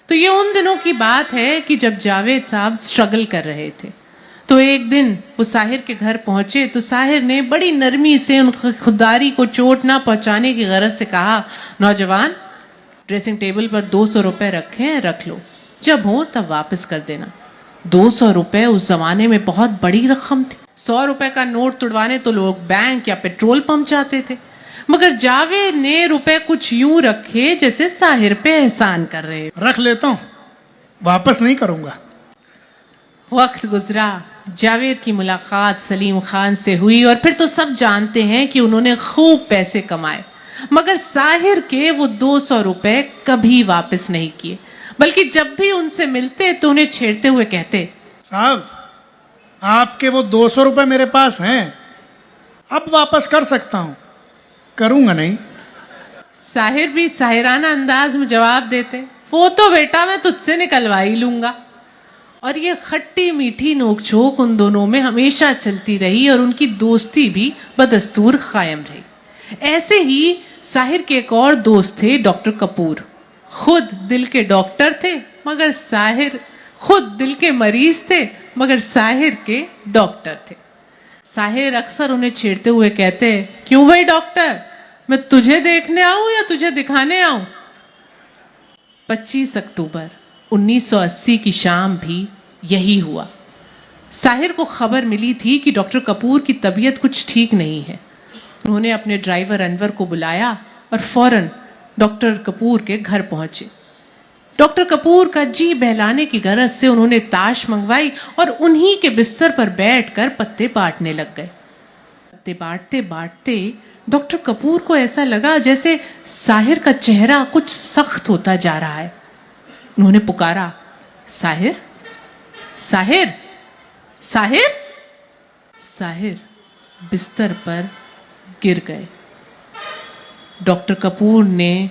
तो ये उन दिनों की बात है कि जब जावेद साहब स्ट्रगल कर रहे थे। तो एक दिन वो साहिर के घर पहुंचे तो साहिर ने बड़ी नरमी से उन खुददारी को चोट ना पहुंचाने की गरज से कहा, नौजवान, ड्रेसिंग टेबल पर 200 रुपए रखे हैं, रख लो, जब हो तब वापस कर देना। 200 रुपए उस जमाने में बहुत बड़ी रकम थी। 100 रुपए का नोट तुड़वाने तो लोग बैंक या पेट्रोल पंप जाते थे, मगर जावेद ने रुपए कुछ यूं रखे जैसे साहिर पे एहसान कर रहे। रख लेता हूं, वापस नहीं करूंगा। वक्त गुजरा, जावेद की मुलाकात सलीम खान से हुई और फिर तो सब जानते हैं कि उन्होंने खूब पैसे कमाए, मगर साहिर के वो 200 रुपए कभी वापस नहीं किए, बल्कि जब भी उनसे मिलते तो उन्हें छेड़ते हुए कहते, साहब, आपके वो 200 रुपए मेरे पास हैं, अब वापस कर सकता हूं, करूंगा नहीं। साहिर भी साहिराना अंदाज में जवाब देते, वो तो बेटा मैं तुझसे निकलवा ही लूंगा। और ये खट्टी मीठी नोकझोंक उन दोनों में हमेशा चलती रही और उनकी दोस्ती भी बदस्तूर कायम रही। ऐसे ही साहिर के एक और दोस्त थे, डॉक्टर कपूर। खुद दिल के डॉक्टर थे, मगर साहिर खुद दिल के मरीज थे, मगर साहिर के डॉक्टर थे। साहिर अक्सर उन्हें छेड़ते हुए कहते, क्यों भाई डॉक्टर, मैं तुझे देखने आऊं या तुझे दिखाने आऊं? 25 अक्टूबर 1980 की शाम भी यही हुआ। साहिर को खबर मिली थी कि डॉक्टर कपूर की तबीयत कुछ ठीक नहीं है। उन्होंने अपने ड्राइवर अनवर को बुलाया और फौरन डॉक्टर कपूर के घर पहुंचे। डॉक्टर कपूर का जी बहलाने की गरज से उन्होंने ताश मंगवाई और उन्हीं के बिस्तर पर बैठकर पत्ते बांटने लग गए। पत्ते बांटते बांटते डॉक्टर कपूर को ऐसा लगा जैसे साहिर का चेहरा कुछ सख्त होता जा रहा है। उन्होंने पुकारा, साहिर, साहिर, साहिर। साहिर बिस्तर पर गिर गए। डॉक्टर कपूर ने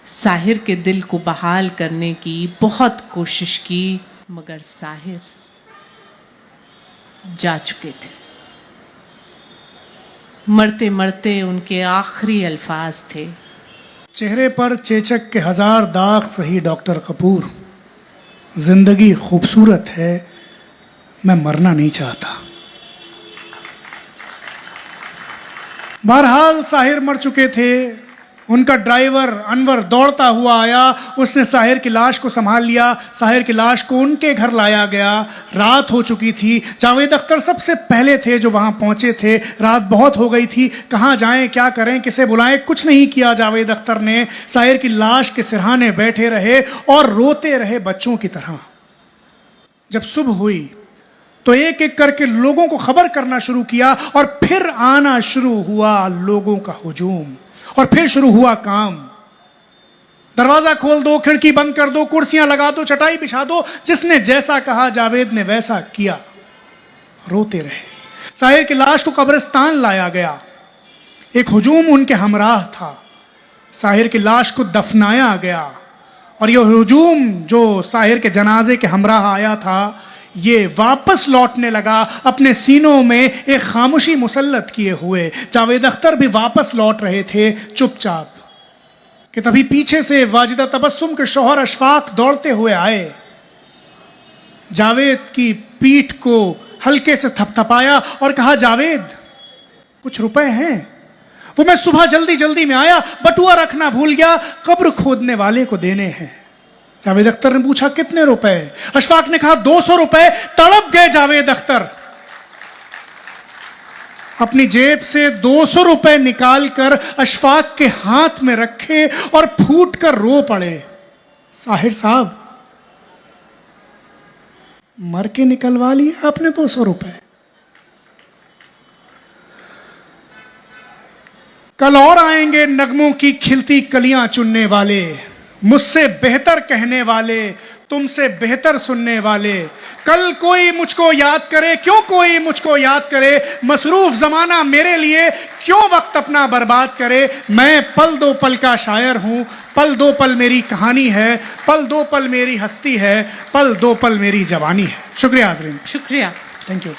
साहिर के दिल को बहाल करने की बहुत कोशिश की, मगर साहिर जा चुके थे। मरते मरते उनके आखिरी अल्फाज थे, चेहरे पर चेचक के 1000 दाग सही डॉक्टर कपूर, जिंदगी खूबसूरत है, मैं मरना नहीं चाहता। बहरहाल साहिर मर चुके थे। उनका ड्राइवर अनवर दौड़ता हुआ आया, उसने साहिर की लाश को संभाल लिया। साहिर की लाश को उनके घर लाया गया। रात हो चुकी थी। जावेद अख्तर सबसे पहले थे जो वहां पहुंचे थे। रात बहुत हो गई थी, कहां जाएं, क्या करें, किसे बुलाएं, कुछ नहीं किया जावेद अख्तर ने। साहिर की लाश के सिरहाने बैठे रहे और रोते रहे बच्चों की तरह। जब सुबह हुई तो एक एक करके लोगों को खबर करना शुरू किया और फिर आना शुरू हुआ लोगों का हुजूम, और फिर शुरू हुआ काम। दरवाजा खोल दो, खिड़की बंद कर दो, कुर्सियां लगा दो, चटाई बिछा दो। जिसने जैसा कहा जावेद ने वैसा किया। रोते रहे। साहिर की लाश को कब्रिस्तान लाया गया। एक हुजूम उनके हमराह था। साहिर की लाश को दफनाया गया और यह हुजूम जो साहिर के जनाजे के हमराह आया था, ये वापस लौटने लगा अपने सीनों में एक खामोशी मुसल्लत किए हुए। जावेद अख्तर भी वापस लौट रहे थे चुपचाप कि तभी पीछे से वाजिदा तबस्सुम के शौहर अशफाक दौड़ते हुए आए। जावेद की पीठ को हल्के से थपथपाया और कहा, जावेद, कुछ रुपए हैं? वो मैं सुबह जल्दी जल्दी में आया, बटुआ रखना भूल गया, कब्र खोदने वाले को देने हैं। जावेद अख्तर ने पूछा, कितने रुपए? अशफाक ने कहा, 200 रुपए। तड़प गए जावेद अख्तर। अपनी जेब से 200 रुपए निकालकर अशफाक के हाथ में रखे और फूट कर रो पड़े। साहिर साहब, मर के निकलवा लिए आपने 200 रुपए। कल और आएंगे नगमों की खिलती कलियां चुनने वाले, मुझसे बेहतर कहने वाले, तुमसे बेहतर सुनने वाले। कल कोई मुझको याद करे, क्यों कोई मुझको याद करे, मसरूफ जमाना मेरे लिए क्यों वक्त अपना बर्बाद करे। मैं पल दो पल का शायर हूं, पल दो पल मेरी कहानी है, पल दो पल मेरी हस्ती है, पल दो पल मेरी जवानी है। शुक्रिया हाज़रीन। शुक्रिया, थैंक यू,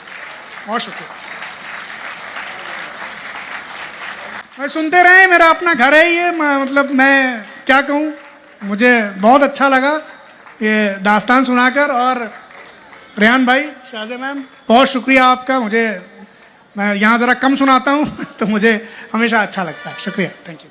बहुत शुक्रिया। मैं सुनते रहे, मेरा अपना घर है ये, मतलब मैं क्या कहूँ, मुझे बहुत अच्छा लगा। ये दास्तान सुनाकर। और रेहान भाई, शाज़े मैम, बहुत शुक्रिया आपका। मैं यहाँ ज़रा कम सुनाता हूँ तो मुझे हमेशा अच्छा लगता है। शुक्रिया, थैंक यू।